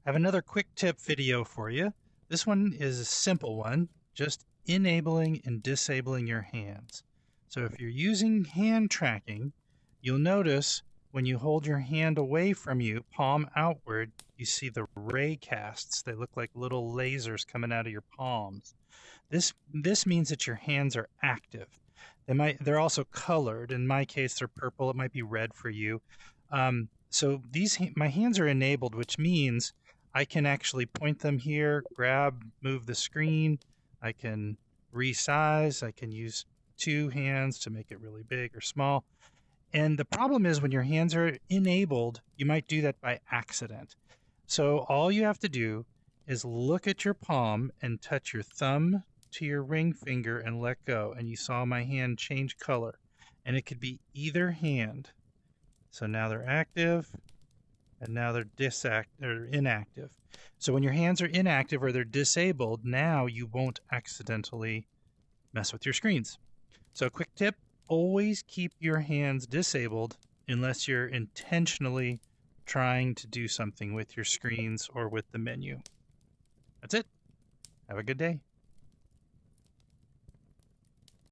I have another quick tip video for you. This one is a simple one, just enabling and disabling your hands. So if you're using hand tracking, you'll notice when you hold your hand away from you, palm outward, you see the ray casts. They look like little lasers coming out of your palms. This means that your hands are active. They're also colored. In my case, they're purple. It might be red for you. So my hands are enabled, which means I can actually point them here, move the screen. I can resize. I can use two hands to make it really big or small. And the problem is when your hands are enabled, you might do that by accident. So all you have to do is look at your palm and touch your thumb to your ring finger and let go. And you saw my hand change color. And it could be either hand. So now they're active, and now they're inactive. So when your hands are inactive or they're disabled, now you won't accidentally mess with your screens. So quick tip, always keep your hands disabled unless you're intentionally trying to do something with your screens or with the menu. That's it. Have a good day.